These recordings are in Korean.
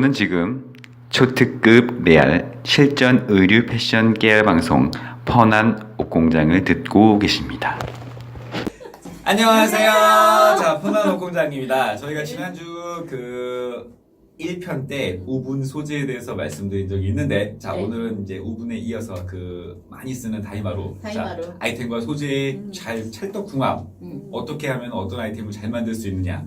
여러분은 지금 초특급 레알 실전 의류 패션 계열 방송 펀한 옷공장을 듣고 계십니다. 안녕하세요. 자, 펀한 옷공장입니다. 저희가 지난주 그 1편 때 우분 소재에 대해서 말씀드린 적이 있는데, 자, 네. 오늘은 이제 우분에 이어서 그 많이 쓰는 다이마로. 다이마로. 자, 아이템과 소재의 찰떡궁합. 어떻게 하면 어떤 아이템을 잘 만들 수 있느냐.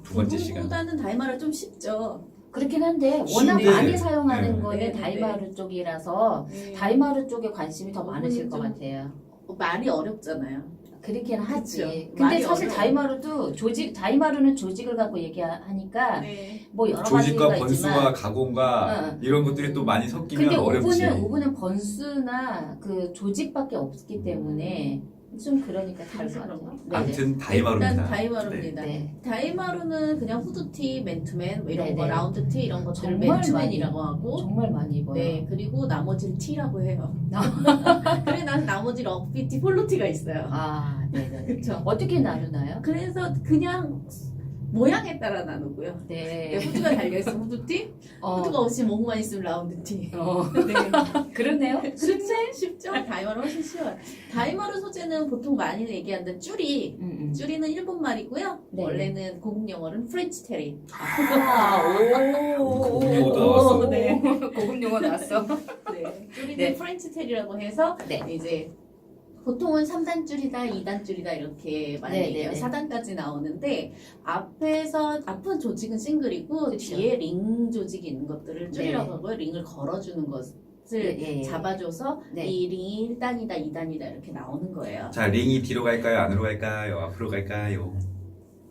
두 번째 시간. 보다는 다이마루 좀 쉽죠. 그렇긴 한데 워낙 쉽네. 많이 사용하는 네. 거는 네, 다이마루 쪽이라서 네. 다이마루 쪽에 관심이 더 많으실 것 좀- 같아요. 말이 어렵잖아요. 그렇긴 하지. 그쵸. 근데 많이 사실 어려워요. 다이마루도 다이마루는 조직을 갖고 얘기하니까 네. 뭐 여러 조직과 가지가 번수와 있지만. 가공과 이런 것들이 또 많이 섞이면 근데 어렵지. 오븐은 번수나 그 조직밖에 없기 때문에 좀 그러니까 다를 것 같아요. 네네. 아무튼 다이마루입니다. 일단 다이마루입니다. 네. 다이마루는 그냥 후드티, 맨투맨 뭐 이런 네네. 거, 라운드티 이런 것들을 정말 맨투맨이라고 하고, 정말 많이 입어요. 네, 그리고 나머지를 티라고 해요. 그래 난 나머지 럭비티, 폴로티가 있어요. 아, 네네. 그렇죠. 어떻게 나누나요? 그래서 그냥 모양에 따라 나누고요. 네. 후드가 달려있으면 후드티, 후드가 없이 몸만 있으면 라운드티. 네. 그러네요. 쉽죠? 다이마루 훨씬 쉬워요. 다이마루 소재는 보통 많이 얘기하는 쭈리. 쭈리는 일본 말이고요. 네. 원래는 고급 영어는 프렌치 테리. 고급 용어도 나왔어. 네. 고급 용어 나왔어. 네. 쭈리는 네. 프렌치 테리라고 해서 네. 이제 보통은 3단 줄이다, 2단 줄이다 이렇게 많이 네, 얘기해요. 네, 네. 4단까지 나오는데 앞은 조직은 싱글이고 그쵸. 뒤에 링 조직이 있는 것들을 줄이라고 네. 하고요. 링을 걸어주는 것을 예. 잡아줘서 네. 이 링이 1단이다, 2단이다 이렇게 나오는 거예요. 자, 링이 뒤로 갈까요? 안으로 갈까요? 앞으로 갈까요?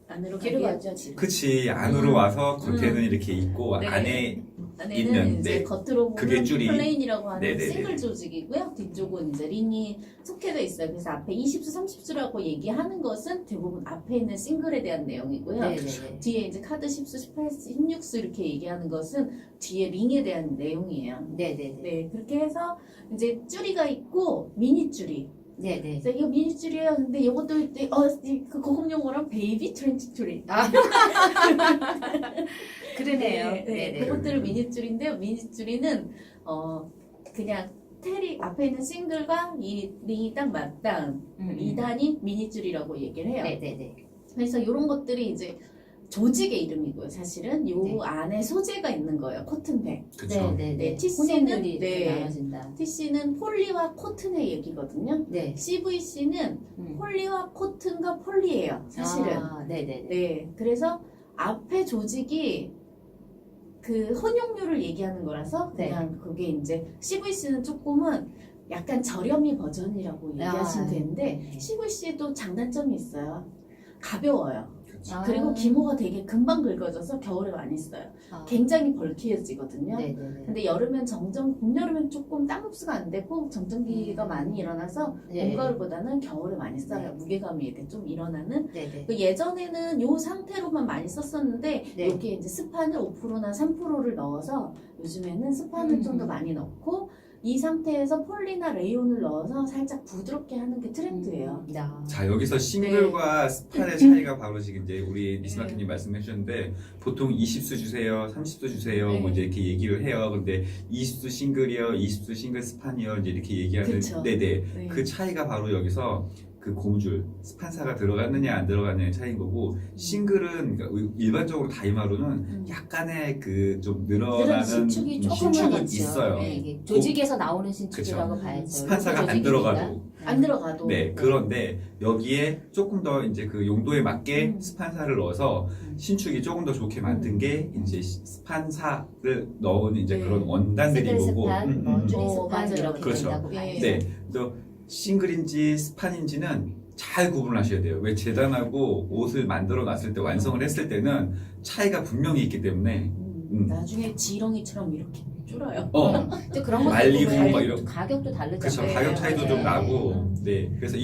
안으로 뒤로 가게 가죠, 지금. 그치, 안으로 와서 겉에는 이렇게 있고 네. 안에 안에는 있는, 이제 네. 겉으로 그게 보면 줄이. 플레인이라고 하는 네네네. 싱글 조직이고요. 뒤쪽은 이제 링이 속해져 있어요. 그래서 앞에 20수, 30수라고 얘기하는 것은 대부분 앞에 있는 싱글에 대한 내용이고요. 네네네. 뒤에 이제 카드 10수, 18수, 16수 이렇게 얘기하는 것은 뒤에 링에 대한 내용이에요. 네네네. 네, 그렇게 해서 이제 줄이가 있고 미니 줄이. 네네. 그래서 이거 미니 줄이에요. 근데 이것도 그 고급 용어로 베이비 트렌치 줄이. 그러네요. 네, 네네. 그것들을 미니줄인데요. 미니줄이는 그냥 테리 앞에 있는 싱글과 이 링이 딱 맞닿은 2단이 미니줄이라고 얘기를 해요. 네네네. 그래서 이런 것들이 이제 조직의 이름이고요. 사실은 요 네. 안에 소재가 있는 거예요. 코튼백. 그쵸. 네네네. 네, TC는 혼용들이 네. 나눠진다. TC는 폴리와 코튼의 얘기거든요. 네. CVC는 폴리와 코튼과 폴리예요. 사실은. 아, 네네네. 네, 그래서 앞에 조직이 그 혼용률을 얘기하는 거라서 네. 그냥 그게 이제 CVC는 조금은 약간 저렴이 버전이라고 얘기하시면 되는데 네. CVC도 장단점이 있어요. 가벼워요. 그쵸. 아. 그리고 기모가 되게 금방 긁어져서 겨울에 많이 써요. 굉장히 벌키해지거든요. 네네네. 근데 여름엔 봄, 여름엔 조금 땀 흡수가 안 되고 정전기가 많이 일어나서 네. 봄, 가을보다는 겨울에 많이 써요. 네. 무게감이 이렇게 좀 일어나는 네네. 그 예전에는 요 상태로만 많이 썼었는데 네. 여기에 이제 스판을 5%나 3%를 넣어서 요즘에는 스판을 좀 더 많이 넣고 이 상태에서 폴리나 레이온을 넣어서 살짝 부드럽게 하는 게 트렌드예요. 야. 자, 여기서 싱글과 네. 스판의 차이가 바로 지금 이제 우리 리스마키님 말씀해 주셨는데, 보통 20수 주세요, 30수 주세요, 네. 뭐 이제 이렇게 얘기를 해요. 근데 20수 싱글이요, 20수 싱글 스판이요, 이제 이렇게 얘기하는. 그쵸. 네네. 네. 그 차이가 바로 여기서 그 고무줄, 스판사가 들어갔느냐 안 들어갔느냐의 차이인 거고, 싱글은, 그러니까 일반적으로 다이마루는 약간의 그 좀 늘어나는 신축이 조금은 신축은 있죠. 있어요. 네, 이게 조직에서 나오는 신축이라고 그쵸. 봐야죠. 스판사가 안 조직이니까. 들어가도. 안 들어가도 네, 그런데 여기에 조금 더 이제 그 용도에 맞게 스판사를 넣어서 신축이 조금 더 좋게 만든 게 이제 스판사를 넣은 이제 네. 그런 원단들인 시글 거고. 스판, 뭐 쭈리 스판 맞아요. 이렇게 그렇죠. 된다고 네. 봐야죠. 네, 또 싱글인지 스판인지는 잘 구분하셔야 돼요. 왜 재단하고 옷을 만들어 놨을 때 완성을 했을 때는 차이가 분명히 있기 때문에. 나중에 지렁이처럼 이렇게 줄어요. 근데 그런 것도 말리고 보면 막 이런- 가격도 다르잖아요. 그렇죠. 네, 가격 차이도 좀 맞아요. 나고. 네, 그래서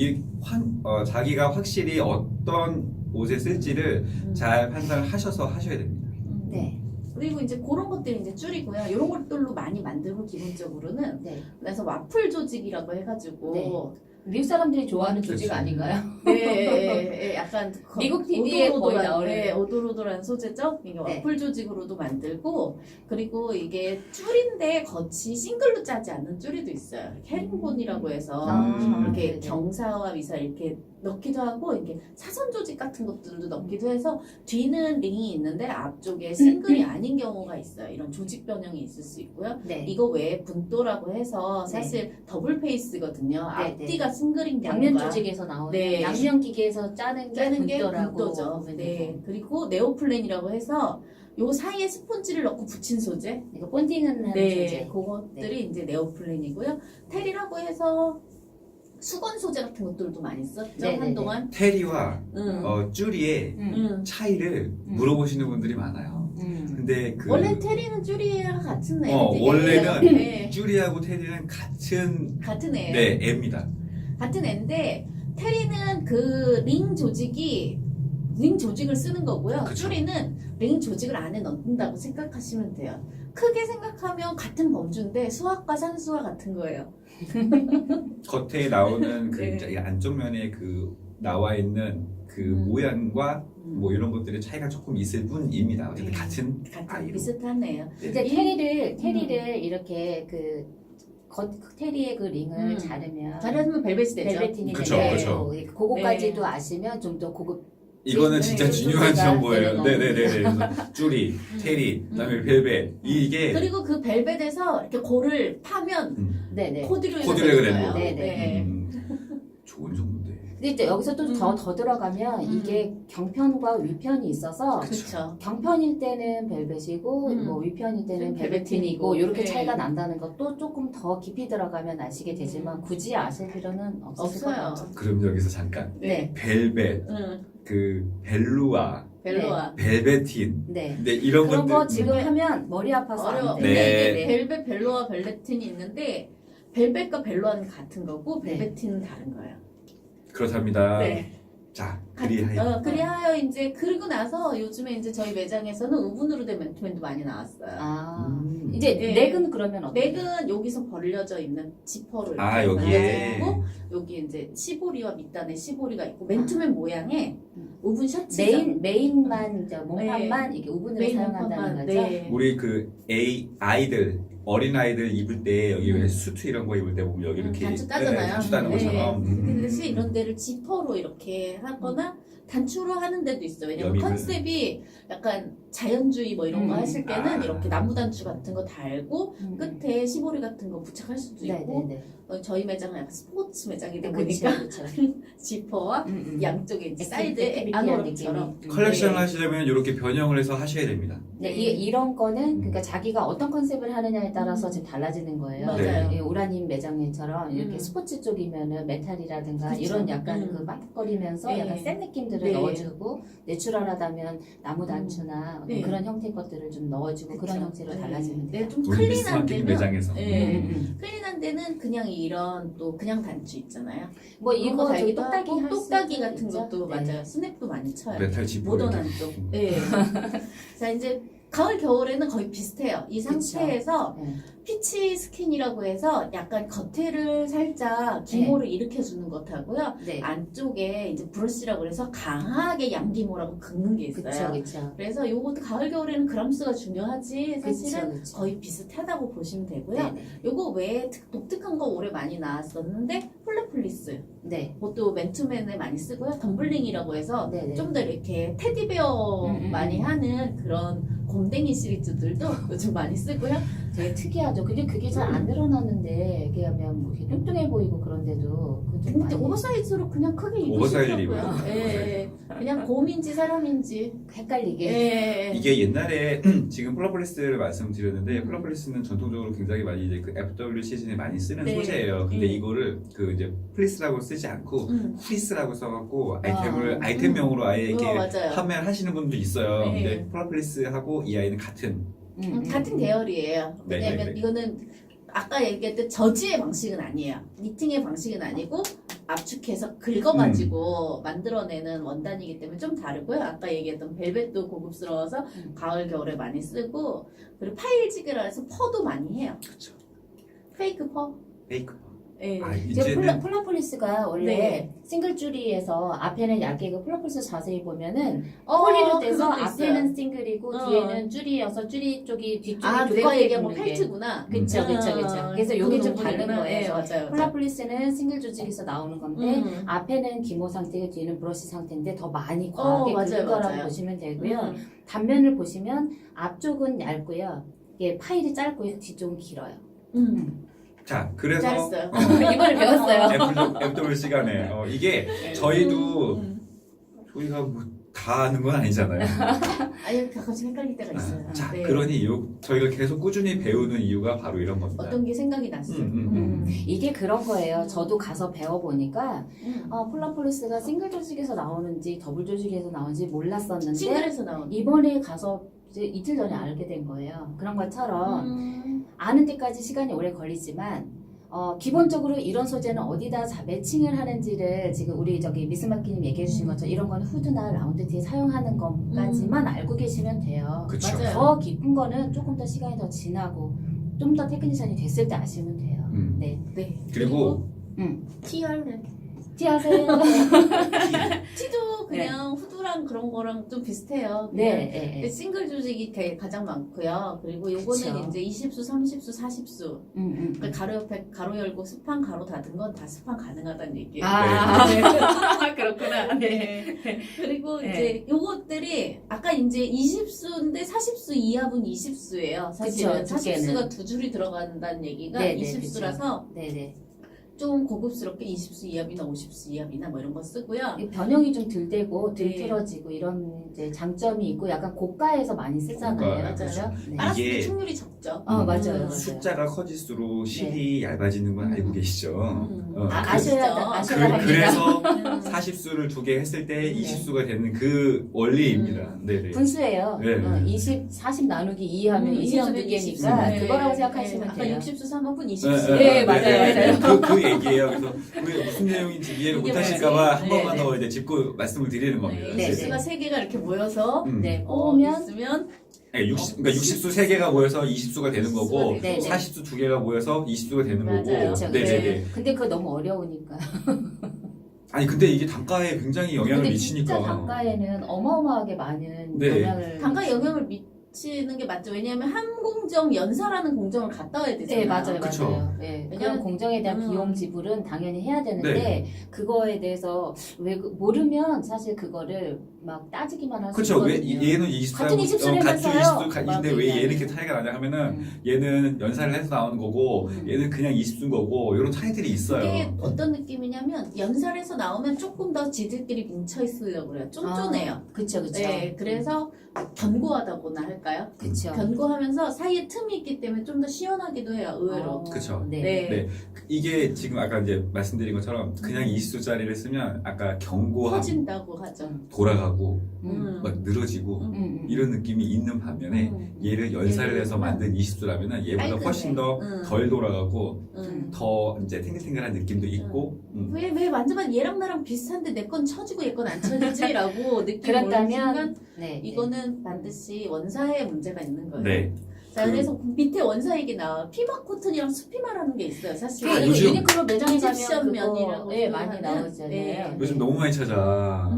자기가 확실히 어떤 옷에 쓸지를 잘 판단을 하셔서 하셔야 됩니다. 네. 그리고 이제 그런 것들이 이제 줄이고요. 이런 것들로 많이 만들고 기본적으로는 네. 그래서 와플 조직이라고 해가지고 네. 미국 사람들이 좋아하는 조직 그쵸. 아닌가요? 네, 약간 미국 TV에 거의 나오는. 네, 오돌오돌한 소재죠. 이게 네. 와플 조직으로도 만들고 그리고 이게 줄인데 겉이 싱글로 짜지 않는 줄이도 있어요. 헤링본이라고 해서 이렇게 네네. 경사와 미사 이렇게 넣기도 하고 이렇게 사선 조직 같은 것들도 넣기도 해서 뒤는 링이 있는데 앞쪽에 싱글이 아닌 경우가 있어요. 이런 조직 변형이 있을 수 있고요. 네. 이거 외에 분도라고 해서 사실 더블 페이스거든요. 네, 앞뒤가 싱글인 양면 경우가 조직에서 나오는 네. 양면 기계에서 짜는 게 짜는 게 분도라고 분도죠. 보면 네. 되고. 그리고 네오플랜이라고 해서 요 사이에 스폰지를 넣고 붙인 소재. 이거 본딩하는 네. 소재. 그것들이 이제 네오플랜이고요. 테리라고 해서 수건 소재 같은 것들도 많이 썼죠. 네네네. 한동안. 테리와 응. 쭈리의 응. 차이를 물어보시는 분들이 많아요. 근데 그 원래 테리는 쭈리랑 같은 애. 원래는 네. 쭈리하고 테리는 같은 애. 네 애입니다. 같은 애인데 테리는 그 링 조직을 쓰는 거고요. 그쵸. 쭈리는 링 조직을 안에 넣는다고 생각하시면 돼요. 크게 생각하면 같은 범주인데 수학과 산수와 같은 거예요. 겉에 나오는 그 네. 이 안쪽 면에 그 나와 있는 그 모양과 뭐 이런 것들의 차이가 조금 있을 뿐입니다. 어쨌든 네. 같은 같은 아이로. 비슷하네요. 이제 이- 테리를 이렇게 테리의 그 링을 음. 자르면 자르면 벨벳이 되죠. 벨베틴이 그쵸, 되고 그쵸. 그거까지도 네. 아시면 좀 더 고급. 이거는 진짜 네, 중요한 소스가 정보예요. 되는 네네네. 그래서 쭈리, 테리, 그다음에 벨벳 이게 그리고 그 벨벳에서 이렇게 골을 파면 네네. 코디로이가 코디로이가 되는 되는 거예요. 거. 네. 좋은 정보인데. 근데 이제 여기서 또 더 들어가면 이게 경편과 위편이 있어서 그렇죠. 경편일 때는 벨벳이고 뭐 위편일 때는 벨베틴이고. 벨베틴이고 이렇게 네. 차이가 난다는 것도 조금 더 깊이 들어가면 아시게 되지만 굳이 아실 필요는 없을 것 없어요. 같아요. 그럼 여기서 잠깐 네. 벨벳, 응. 그 벨루아, 벨로아. 벨베틴. 네. 근데 이런 그런 것들 거 지금 하면 머리 아파서 어려워. 안 돼. 근데 네. 이게 벨벳, 벨로아, 벨레틴이 있는데 벨벳과 벨로아는 같은 거고 네. 벨베틴은 다른 거예요. 그렇답니다. 네. 자, 그리하여 그리하여 이제 그리고 나서 요즘에 이제 저희 매장에서는 우분으로 된 맨투맨도 많이 나왔어요. 아. 이제 네. 넥은 그러면 어때요? 넥은 여기서 벌려져 있는 지퍼로 이렇게 아, 여기에. 벌려져 있고 여기 이제 시보리와 밑단에 시보리가 있고 맨투맨 모양의 우분 셔츠죠. 메인만 이제 몸판만 이게 우분으로 메인 사용한다는 몸판만, 거죠. 네. 우리 그 아이들 어린 아이들 입을 때 여기 왜 음. 수트 이런 거 입을 때 보면 여기 이렇게 단추 따잖아요. 네, 단추 따는 네. 것처럼. 그 대신 이런 데를 지퍼로 이렇게 하거나 단추로 하는 데도 있어요. 왜냐면 여기는- 컨셉이 약간 자연주의 뭐 이런 거 하실 때는 아. 이렇게 나무 단추 같은 거 달고 음. 끝에 시보리 같은 거 부착할 수도 있고 네네네. 저희 매장은 약간 스포츠 매장이다 그렇죠, 보니까 그렇죠. 지퍼와 양쪽에 이제 사이드에 액티비티한 안으로처럼 느낌이. 컬렉션 네. 하시려면 이렇게 변형을 해서 하셔야 됩니다. 네, 이런 거는 그러니까 자기가 어떤 컨셉을 하느냐에 따라서 지금 달라지는 거예요. 맞아요. 예, 오라님 매장처럼 이렇게 음. 스포츠 쪽이면은 메탈이라든가 그쵸. 이런 약간 음. 그 반짝거리면서 네. 약간 센 느낌들을 네. 넣어주고 내추럴하다면 나무 단추나 어떤 네. 그런 형태 것들을 좀 넣어주고 그런 그쵸. 형태로 네. 달라지면 네, 돼요. 좀 우리 클린한 미스마켓 데면 매장에서. 네. 음. 클린한 데는 그냥 이런 또 그냥 단추 있잖아요. 뭐 그런 거 이거 달기도 똑딱이 하고 할 똑딱이 수도 같은 있죠. 것도 네. 맞아요. 스냅도 많이 쳐요. 메탈 지퍼 모던한 이렇게. 쪽. 네. 자 이제 가을 겨울에는 거의 비슷해요. 이 그쵸. 상태에서 네. 피치 스킨이라고 해서 약간 겉에를 살짝 기모를 일으켜주는 것하고요. 네. 안쪽에 이제 브러쉬라고 해서 강하게 양기모라고 긁는 게 있어요. 그쵸, 그쵸. 그래서 요것도 가을 겨울에는 그람수가 중요하지 사실은 그쵸, 그쵸. 거의 비슷하다고 보시면 되고요. 네네. 요거 외에 독특한 거 올해 많이 나왔었는데 폴레플리스 네. 그것도 맨투맨에 많이 쓰고요. 덤블링이라고 해서 네네. 좀 더 이렇게 테디베어 많이 하는 그런 곰댕이 시리즈들도 요즘 많이 쓰고요. 되게 특이하죠. 그게 잘 안 늘어났는데 이게 하면 뭐 이렇게 뚱뚱해 보이고 그런데도 그좀 근데 많이 오버사이즈로 그냥 크게 오버사이즈를 입으시더라고요. 입어요. 예, 그냥 곰인지 사람인지. 헷갈리게. 예. 이게 옛날에 지금 플러플리스를 말씀드렸는데 플러플리스는 전통적으로 굉장히 많이 이제 그 FW 시즌에 많이 쓰는 네. 소재예요. 근데 이거를 그 이제 플리스라고 쓰지 않고 프리스라고 써갖고 아이템명으로 아예 이렇게 맞아요. 판매를 하시는 분도 있어요. 네. 근데 플러플리스하고 이 아이는 같은. 같은 계열이에요. 네, 왜냐면 네, 네. 이거는 아까 얘기했던 저지의 방식은 아니에요. 니팅의 방식은 아니고 압축해서 긁어가지고 만들어내는 원단이기 때문에 좀 다르고요. 아까 얘기했던 벨벳도 고급스러워서 가을 겨울에 많이 쓰고 그리고 파일지게라 해서 퍼도 많이 해요. 그렇죠. 페이크 퍼. 페이크. 네. 아, 이제 이제는 폴라폴리스가 원래 네. 싱글 줄이에서 앞에는 얇게 그 폴라폴리스 자세히 보면은 어, 폴리로 돼서 그것도 있어요. 앞에는 싱글이고 어. 뒤에는 줄이어서 줄이 쪽이 뒤쪽이 아, 내가 두껍게 얘기한 거 붙는 게. 펠트구나. 그쵸. 그래서 요게 좀 다른 거예요. 네, 맞아요. 폴라폴리스는 싱글 조직에서 나오는 건데 앞에는 기모 상태고 뒤에는 브러쉬 상태인데 더 많이 과하게 맞아요, 긁은 거라고 맞아요. 보시면 되고요. 단면을 보시면 앞쪽은 얇고요. 이게 파일이 짧고요. 뒤쪽은 길어요. 자, 그래서 잘했어요. 이번에 배웠어요. 애플 시간에 이게 저희도 저희가 뭐 다 아는 건 아니잖아요. 아니, 가끔씩 헷갈릴 때가 있어요. 자, 네. 그러니 저희가 계속 꾸준히 배우는 이유가 바로 이런 겁니다. 어떤 게 생각이 났어요. 이게 그런 거예요. 저도 가서 배워보니까 음. 폴라폴리스가 싱글 조직에서 나오는지 더블 조직에서 나오는지 몰랐었는데 싱글에서 나오는. 이번에 가서 이제 이틀 전에 알게 된 거예요. 그런 것처럼 아는 데까지 시간이 오래 걸리지만 기본적으로 이런 소재는 어디다 매칭을 하는지를 지금 우리 미스마키님 얘기해 주신 것처럼 이런 건 후드나 라운드 티에 사용하는 것까지만 알고 계시면 돼요. 그쵸. 맞아요. 더 깊은 거는 조금 더 시간이 더 지나고 좀 더 테크니션이 됐을 때 아시면 돼요. 네. 네. 그리고 티 할래. 티 하세요. 티도 그냥 후드랑 그런 거랑 좀 비슷해요. 네. 근데 싱글 조직이 가장 많고요. 그리고 요거는 그쵸. 이제 20수, 30수, 40수. 그러니까 가로 옆에 가로 열고 스판 가로 닫은 건 다 스판 가능하다는 얘기예요. 그렇구나. 그리고 네. 이제 요것들이 아까 이제 20수인데 40수 이하분 20수예요. 사실은 그쵸, 두께는. 40수가 두 줄이 들어간다는 얘기가 네, 네, 20수라서 네네. 좀 고급스럽게 20수 이하비나 50수 이하비나 뭐 이런 거 쓰고요. 변형이 좀 덜 되고 덜 네. 틀어지고 이런 이제 장점이 있고 약간 고가에서 많이 쓰잖아요. 고가, 그죠? 네. 빨았을 때 이게 충률이 적죠. 맞아요. 숫자가 커질수록 실이 얇아지는 건 알고 계시죠? 아셔야 그렇죠. 합니다. 그래서 40수를 두 개 했을 때 20수가 되는 그 원리입니다. 네네. 분수예요. 네. 40 나누기 2 하면 20수 이하면 두 20 수. 개니까 네. 그거라고 네. 생각하시면 아까 돼요. 60수 3분분 20수. 네, 맞아요. 그 얘기예요. 그래서 왜 무슨 내용인지 이해를 이게 못하실까봐 한 뭐지? 번만 네, 더 이제 짚고 말씀을 드리는 겁니다. 네, 20수가 3개가 이렇게 모여서 네, 어, 뽑으면 있으면 네, 그러니까 60수 3개가 모여서 20수가 되는 거고 네, 네. 40수 2개가 모여서 20수가 되는 맞아요. 거고 그렇죠. 네네네. 근데 그거 너무 어려우니까. 아니 근데 이게 단가에 굉장히 영향을 근데 미치니까 진짜 단가에는 어마어마하게 많은 네. 영향을 단가 영향을 미치는 게 맞죠. 왜냐하면 한 공정 연사라는 공정을 갔다 와야 되잖아요. 네, 맞아요, 그쵸. 맞아요. 네. 그런 왜냐면- 공정에 대한 비용 지불은 당연히 해야 되는데 네. 그거에 대해서 모르면 사실 그거를 막 따지기만 할 수 그렇죠. 왜 있거든요. 얘는 20수 같은 20수를 같은 해서요. 20수인데 왜 얘는 이렇게 차이가 나냐 하면은 얘는 연사를 해서 나오는 거고 얘는 그냥 20수인 거고 이런 차이들이 있어요. 이게 어떤 느낌이냐면 연살에서 나오면 조금 더 지들끼리 뭉쳐 있으려고 그래요. 쫀쫀해요. 그쵸. 네, 그래서 견고하다고나 할까요? 그쵸. 견고하면서 사이에 틈이 있기 때문에 좀 더 시원하기도 해요. 의외로. 그쵸. 네. 네. 이게 지금 아까 이제 말씀드린 것처럼 그냥 20수짜리를 쓰면 아까 견고하고 퍼진다고 하죠. 돌아가고 음. 막 늘어지고 이런 느낌이 있는 반면에 얘를 연살을 해서 만든 20수라면은 얘보다 깔끔해. 훨씬 더 덜 돌아가고 더 이제 탱글탱글한 느낌도 있고 왜 만져봐 얘랑 나랑 비슷한데 내 건 쳐지고 얘 건 안 쳐지지라고 느낌이 오는 그렇다면 순간 네. 이거는 반드시 원사에 문제가 있는 거예요. 네. 자, 그래서 밑에 원사 얘기 나와. 피막 코튼이랑 수피마라는 게 있어요. 사실. 아, 요즘 유니클로 매장에 이집션 가면 면이라고 그거 네, 많이 하는, 나오잖아요. 네. 요즘 너무 많이 찾아.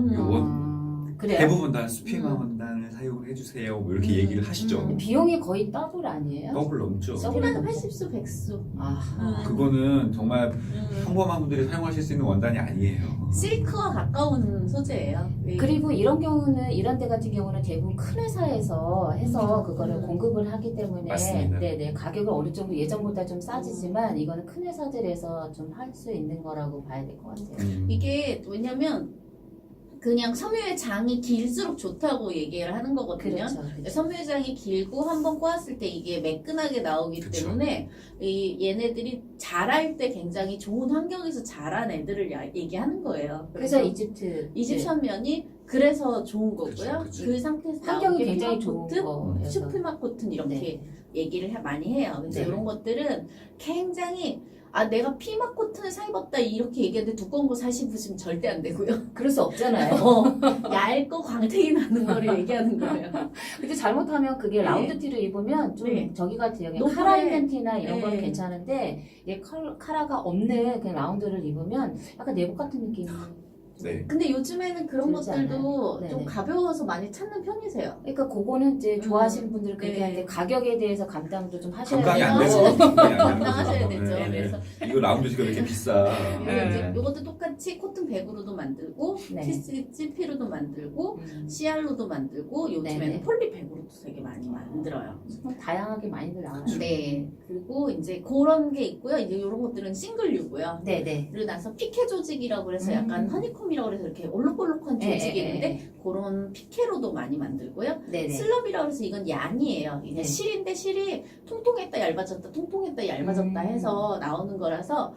그래요? 대부분 다 수피마 원단을 사용을 해주세요. 뭐 이렇게 얘기를 하시죠. 비용이 거의 더블 아니에요? 더블 넘죠. 수피마는 80수, 100수. 아, 그거는 정말 평범한 분들이 사용하실 수 있는 원단이 아니에요. 실크와 가까운 소재예요. 네. 그리고 이런 경우는 이런 데 같은 경우는 대부분 큰 회사에서 해서 그거를 공급을 하기 때문에 맞습니다. 네네 가격은 어느 정도 예전보다 좀 싸지지만 이거는 큰 회사들에서 좀 할 수 있는 거라고 봐야 될 것 같아요. 이게 왜냐면 그냥 섬유의 장이 길수록 좋다고 얘기를 하는 거거든요. 그렇죠. 섬유의 장이 길고 한번 꼬았을 때 이게 매끈하게 나오기 그쵸. 때문에 얘네들이 자랄 때 굉장히 좋은 환경에서 자란 애들을 얘기하는 거예요. 그래서 이집션 면이 그래서 좋은 거고요. 그쵸. 그 상태에서 환경이 나온 게 굉장히 피막 좋은 코튼, 거여서. 슈프막 코튼 이렇게 네. 얘기를 많이 해요. 그래서 네. 이런 것들은 굉장히 아 내가 피마 코튼을 사 입었다 이렇게 얘기하는데 두꺼운 거 사시면 절대 안 되고요. 그럴 수 없잖아요. 얇고 광택이 나는 거를 얘기하는 거예요. 근데 잘못하면 그게 네. 라운드 티를 입으면 좀 네. 저기 같아요. 그냥 노브레. 카라 있는 티나 이런 건 네. 괜찮은데 얘 카라가 없는 그냥 라운드를 입으면 약간 내복 같은 느낌이. 네. 근데 요즘에는 그런 들지 것들도 않아요? 좀 네네. 가벼워서 많이 찾는 편이세요. 그러니까 그거는 이제 좋아하시는 분들은 그렇게 네. 하는데 가격에 대해서 감당도 좀 하셔야 감당이 안 돼요. 되죠. 감당이 안 되는 감당하셔야 거죠. 되죠. 네, 네. 그래서 이거 라운드지가 왜 이렇게 비싸? 그리고 이제 네. 이것도 똑같이 코튼 백으로도 만들고 네. TCP로도 만들고 CR로도 만들고 요즘에는 네네. 폴리백으로도 되게 많이 만들어요. 다양하게 많이들 나와요. 네. 그리고 이제 그런 게 있고요. 이제 이런 것들은 싱글류고요. 네네. 그리고 나서 피케 조직이라고 해서 약간 허니콤이라고 해서 이렇게 올록볼록한 조직이 있는데 그런 피케로도 많이 만들고요. 네네. 슬럽이라고 해서 이건 양이에요. 이게 네. 실인데 실이 통통했다 얇아졌다 통통했다 얇아졌다 해서 나오는 거라서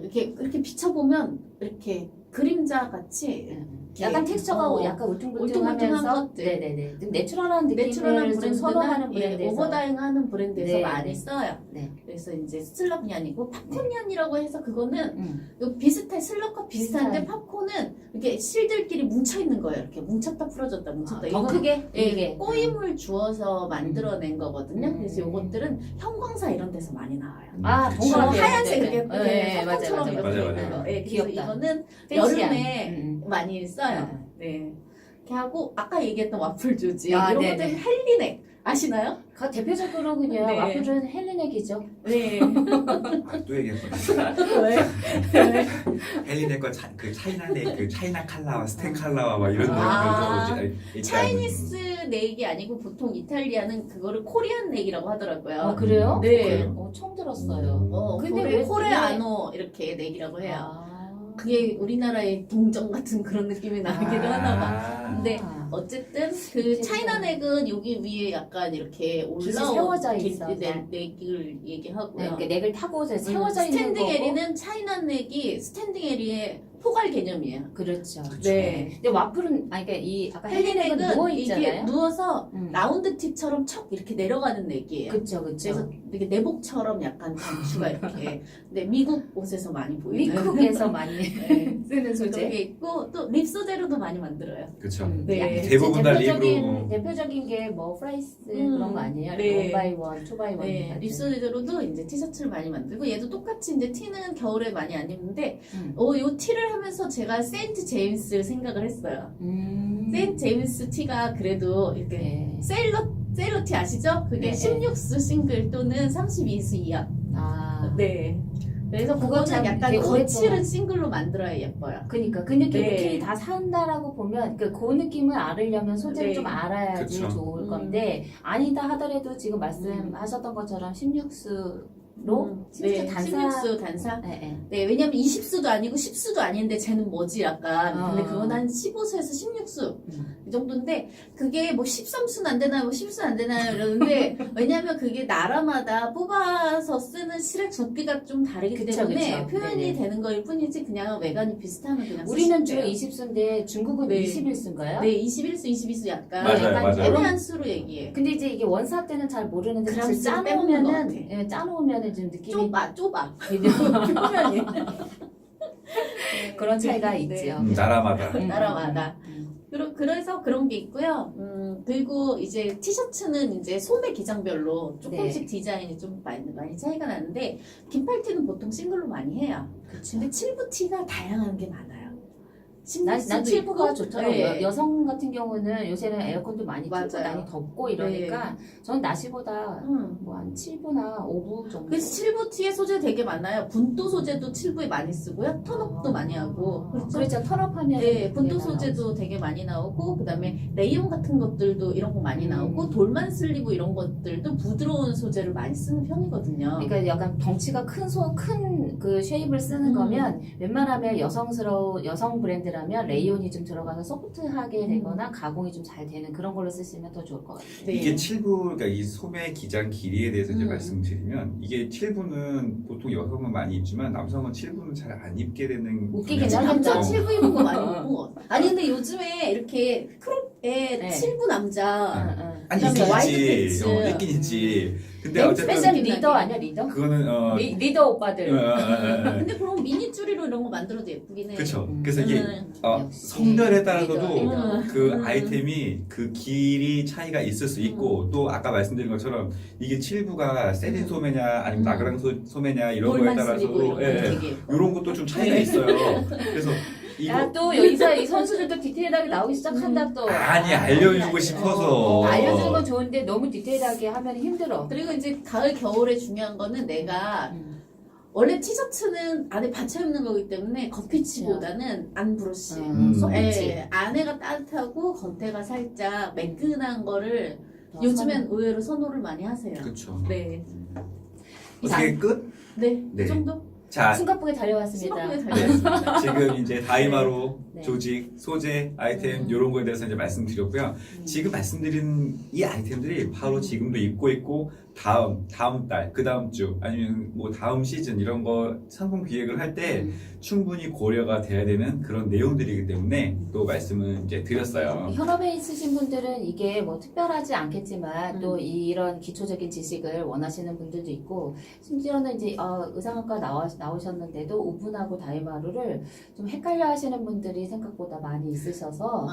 이렇게 비춰보면 이렇게 그림자 같이 약간 텍스처가 어, 약간 울퉁불퉁한 울퉁불퉁하면서 것들. 네네네. 좀 내추럴한 느낌을 내추럴한 좀 브랜드나 선호하는 브랜드에서 오버다잉하는 브랜드에서 네, 많이 네. 써요. 네. 그래서 이제 슬럽이 팝콘이라고 해서 그거는 음. 요 비슷해 슬럽과 비슷한데 비슷한. 팝콘은 이렇게 실들끼리 뭉쳐 있는 거예요. 이렇게 뭉쳤다 풀어졌다 뭉쳤다. 더 이건 크게 예, 이게 꼬임을 주어서 만들어낸 거거든요. 음. 그래서 요것들은 현광사 이런 데서 많이 나와요. 아, 그치. 뭔가 같아요. 하얀색 네, 이렇게 네. 네, 팝콘처럼 맞아요, 이렇게 맞아요. 있는 맞아요. 거. 예, 그래서 귀엽다. 이거는 팬시한. 여름에 많이 써요. 네. 이렇게 하고 아까 얘기했던 와플 조직 아, 이런 네네. 것들은 헬리넥 아시나요? 그 대표적으로 그냥 네. 와플은 헬리넥이죠. 네. 아, 또 얘기했구나. 왜? 왜? 헬리넥과 그 차이나넥, 그 차이나 칼라와 스텐 칼라와 막 이런 아. 데서 차이니스 넥이 아니고 보통 이탈리아는 그거를 코리안 넥이라고 하더라고요. 아, 그래요? 네. 처음 들었어요. 근데 근데 왜 왜 코레아노 이렇게 넥이라고 해요. 아. 그게 우리나라의 동정 같은 그런 느낌이 나기도 하나 봐. 근데 어쨌든 그 그치, 차이나 넥은 여기 위에 약간 이렇게 깃이 올라온 세워져 있어서. 넥을 얘기하고요. 네, 이렇게 넥을 타고 세워져 있는 스탠딩 거고. 에리는 차이나 넥이 스탠딩 에리의 포괄 개념이에요. 그렇죠. 네. 근데 와플은 아까 이 아까 헬리넥은 헬리넥은 누워 이게 있잖아요. 누워서 음. 라운드 팁처럼 척 이렇게 내려가는 넥이에요. 그렇죠, 그렇죠. 그래서 이게 내복처럼 약간 단추가 이렇게 근데 미국 옷에서 많이 보이는 미국에서 많이 네. 쓰는 소재. 그런 게 있고 또 립 소재로도 많이 만들어요. 그렇죠. 네. 대부분 다 립으로. 대표적인 게 뭐 프라이스 그런 거 아니에요? 네. 원바이원, 투바이원. 네, 립 소재로도 이제 티셔츠를 많이 만들고 얘도 똑같이 이제 티는 겨울에 많이 안 입는데 요 티를 하면서 제가 세인트 제임스를 생각을 했어요. 세인트 제임스 티가 그래도 이렇게 네. 세일러 티 아시죠? 그게 네. 16수 싱글 또는 32수 이하. 아. 네. 그래서 그거 그거는 참 약간 되게 거칠은 오랫동안- 싱글로 만들어야 예뻐요. 그니까 그 느낌 네. 느낌이 다 산다라고 보면 그 느낌을 알으려면 소재를 네. 좀 알아야지 그쵸. 좋을 건데 아니다 하더라도 지금 말씀하셨던 것처럼 16수로 진짜 네, 단사. 16수 단사. 네, 네. 네, 왜냐면 20수도 아니고 10수도 아닌데 쟤는 뭐지 약간. 근데 그건 한 15수에서 16수 이 정도인데 그게 뭐 13수는 안 되나요? 뭐 10수는 안 되나요? 이러는데 왜냐면 그게 나라마다 뽑아서 쓰는 실의 두께가 좀 다르기 그쵸, 때문에 그쵸. 표현이 네네. 되는 거일 뿐이지 그냥 외관이 비슷하면 그냥 우리는 주로 쓰시면 돼요. 20수인데 중국은 네. 21수인가요? 네, 21수, 22수 약간 맞아요, 약간 맞아요. 애매한 수로 얘기해. 근데 이제 이게 원사 때는 잘 모르는데 사실 그람수를 빼먹는 것 짜놓으면은 같아. 예, 짜놓으면은 좀 느낌이 좁아. 이제 표현이. 그런 차이가 네. 있지요. 나라마다. 나라마다. 음. 그래서 그런 게 있고요. 그리고 이제 티셔츠는 이제 소매 기장별로 조금씩 네. 디자인이 좀 많이 차이가 나는데 긴팔티는 보통 싱글로 많이 해요. 그쵸. 근데 7부 티가 다양한 게 많아요. 난 7부가 있고, 좋더라고요. 네. 여성 같은 경우는 요새는 에어컨도 많이 틀고 맞아요. 많이 덥고 이러니까 전 낮이보다 뭐 한 7부나 5부 정도. 그래서 7부 티의 소재 되게 많아요. 분도 소재도 7부에 많이 쓰고요. 턴업도 많이 하고. 그렇죠. 턴업하면 네, 분도 소재도 되게 많이 나오고, 그 다음에 레이온 같은 것들도 이런 거 많이 나오고, 돌만 슬리브 이런 것들도 부드러운 소재를 많이 쓰는 편이거든요. 그러니까 약간 덩치가 큰 그 쉐입을 쓰는 거면 웬만하면 여성 브랜드라면 레이온이 좀 들어가서 소프트하게 되거나 가공이 좀 잘 되는 그런 걸로 쓰시면 더 좋을 것 같아요. 네. 이게 7부, 그러니까 이 소매 기장 길이에 대해서 이제 음. 말씀드리면 이게 7부는 보통 여성은 많이 입지만 남성은 7부는 잘 안 입게 되는 웃기긴 경향이 남자 있죠. 7부 입은 거 많이 못 본 것 같아. 아니, 근데 요즘에 이렇게 크롭에 네. 7부 남자, 아니 그다음에 와이드 있긴 패치. 있지. 있긴 있지. 근데 네, 어쨌든 패션 리더 아니야 리더? 그거는 리더 오빠들. 근데 그럼 미니줄이로 이런 거 만들어도 예쁘긴 해. 그렇죠. 그래서 이게 역시 성별에 따라서도 리더. 그 아이템이 그 길이 차이가 있을 수 있고 또 아까 말씀드린 것처럼 이게 칠부가 세린 소매냐 아니면 나그랑 소매냐 이런 거에 볼만 따라서도 쓰리고 이런 거 예, 되게 예뻐. 이런 것도 좀 차이가 있어요. 그래서 야 이거 또 여기서 이 선수들도 디테일하게 나오기 시작한다 또. 아니 알려주고 싶어서 알려주는 건 좋은데 너무 디테일하게 하면 힘들어. 그리고 이제 가을 겨울에 중요한 거는 내가 원래 티셔츠는 안에 받쳐 입는 거기 때문에 겉피치보다는 안 브러쉬. 소매치. 예, 안에가 따뜻하고 겉에가 살짝 매끈한 거를 더 요즘엔 의외로 선호를 많이 하세요. 그렇죠. 네, 어떻게 끝? 네, 네. 그 정도. 자 숨가쁘게 달려왔습니다. 심각하게 네. 달렸습니다. 지금 이제 다이마로 네. 조직, 소재, 아이템 이런 거에 대해서 이제 말씀드렸고요. 지금 말씀드린 이 아이템들이 바로 지금도 입고 있고 다음 달, 그 다음 주 아니면 뭐 다음 시즌 이런 거 상품 기획을 할 때 충분히 고려가 돼야 되는 그런 내용들이기 때문에 또 말씀을 이제 드렸어요. 현업에 있으신 분들은 이게 뭐 특별하지 않겠지만 또 이런 기초적인 지식을 원하시는 분들도 있고 심지어는 이제 의상학과 나오셨는데도 오픈하고 다이마루를 좀 헷갈려 하시는 분들이 생각보다 많이 있으셔서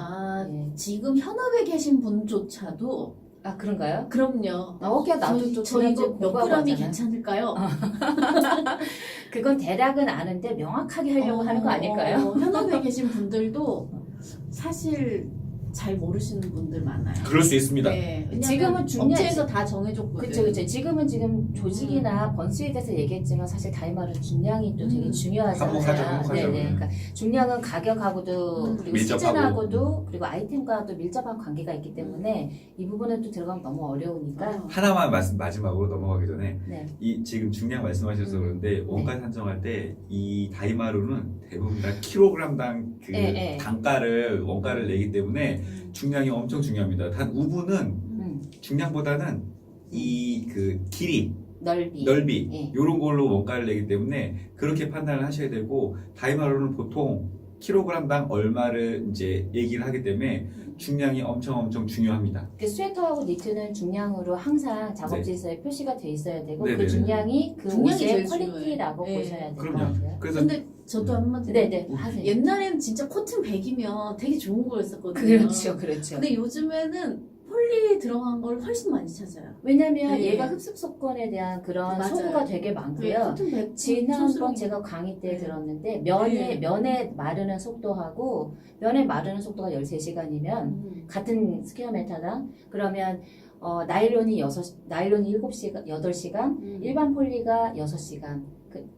예. 지금 현업에 계신 분조차도 아 그런가요? 그럼요. 오케이 나도 좀 저희 지난주에 이거 몇 공부하고 그램이 왔잖아요. 괜찮을까요? 그건 대략은 아는데 명확하게 하려고 하는 거 아닐까요? 현업에 계신 분들도 사실 잘 모르시는 분들 많아요. 그럴 수 있습니다. 네, 왜냐면 지금은 중요해. 업체에서 다 정해줬거든요. 그렇죠. 지금은 조직이나 번수에 대해서 얘기했지만 사실 다이마루 중량이 또 되게 중요하잖아요. 한몫하죠. 네네. 그러니까 중량은 가격하고도 그리고 밀접하고. 시즌하고도 그리고 아이템과도 밀접한 관계가 있기 때문에 이 부분에 또 들어가면 너무 어려우니까. 하나만 마지막으로 넘어가기 전에 네. 이 지금 중량 말씀하셔서 그런데 원가 산정할 때 이 다이마루는 대부분 다 킬로그램당 그 네. 단가를 원가를 내기 때문에 중량이 엄청 중요합니다. 단 우부는 중량보다는 이 그 길이 넓이 예. 이런 걸로 원가를 내기 때문에 그렇게 판단을 하셔야 되고 다이마루는 보통 킬로그램당 얼마를 이제 얘기를 하기 때문에 중량이 엄청 중요합니다. 그 스웨터하고 니트는 중량으로 항상 작업지에서 표시가 돼 있어야 되고 네네네. 그 중량이 그 중량이 옷의 제일 퀄리티라고 중요해요. 보셔야 될 것 그럼요. 같아요. 그래서 근데 저도 한마디 네네 하세요. 옛날에는 진짜 코튼 100이면 되게 좋은 거였었거든요. 그렇죠. 근데 요즘에는 폴리 들어간 걸 훨씬 많이 찾아요. 왜냐면 네. 얘가 흡습 속건에 대한 그런 맞아요. 소구가 되게 네, 많고요. 코튼 100 지난번 촌스러운 제가 강의 때 네. 들었는데 네. 면의 마르는 속도하고 면의 마르는 속도가 13시간이면 같은 스퀘어 메타당 그러면 나일론이 7시간, 8시간, 일반 폴리가 6시간,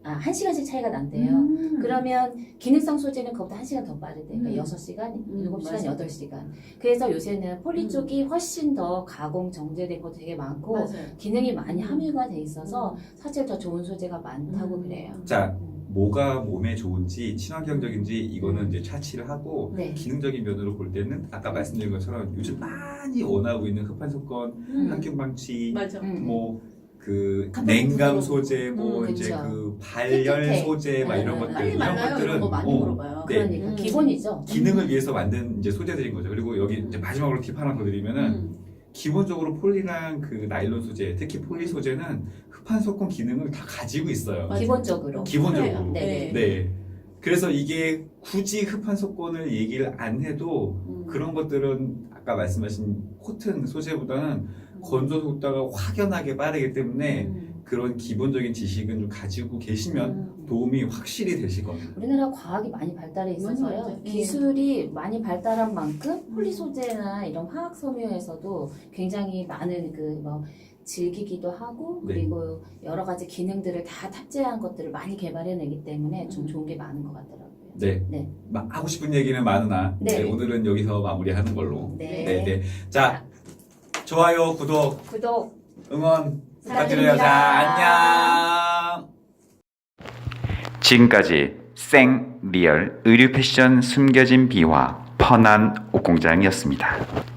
1시간씩 차이가 난대요. 그러면 기능성 소재는 그것보다 1시간 더 빠르대. 그러니까 6시간, 7시간, 맞아요. 8시간. 그래서 요새는 폴리 쪽이 훨씬 더 가공 정제된 것도 되게 많고 맞아요. 기능이 많이 함유가 돼 있어서 사실 더 좋은 소재가 많다고 그래요. 자 뭐가 몸에 좋은지 친환경적인지 이거는 이제 차치를 하고 네. 기능적인 면으로 볼 때는 아까 말씀드린 것처럼 요즘 많이 원하고 있는 흡판 속건, 항균 방치, 맞아. 뭐 그 가끔 냉감 부드러워. 소재, 뭐 그쵸. 이제 그 발열 깨끗해. 소재 막 이런 네, 것들 빨리 이런 말라요. 것들은 이런 거 많이 물어봐요. 네. 그러니까 기본이죠. 기능을 위해서 만든 이제 소재들인 거죠. 그리고 여기 이제 마지막으로 팁 하나 더 드리면은 기본적으로 폴리랑 그 나일론 소재, 특히 폴리 소재는 흡판 속건 기능을 다 가지고 있어요. 맞아요. 기본적으로. 기본적으로. 네. 네. 그래서 이게 굳이 흡판 속건을 얘기를 안 해도 그런 것들은 아까 말씀하신 코튼 소재보다는 건조 속도가 확연하게 빠르기 때문에 그런 기본적인 지식은 좀 가지고 계시면 도움이 확실히 되실 겁니다. 우리나라 과학이 많이 발달해 있어서요. 맞아요. 예. 기술이 많이 발달한 만큼 폴리 소재나 이런 화학 섬유에서도 굉장히 많은 그 뭐 즐기기도 하고 네. 그리고 여러 가지 기능들을 다 탑재한 것들을 많이 개발해내기 때문에 좀 좋은 게 많은 것 같더라고요. 네. 네. 하고 싶은 얘기는 많으나 네. 네, 오늘은 여기서 마무리하는 걸로. 네. 네. 자, 좋아요, 구독, 구독 응원 부탁드려요. 사랑드립니다. 자, 안녕. 지금까지 생 리얼 의류 패션 숨겨진 비화 펀한 옷공장이었습니다.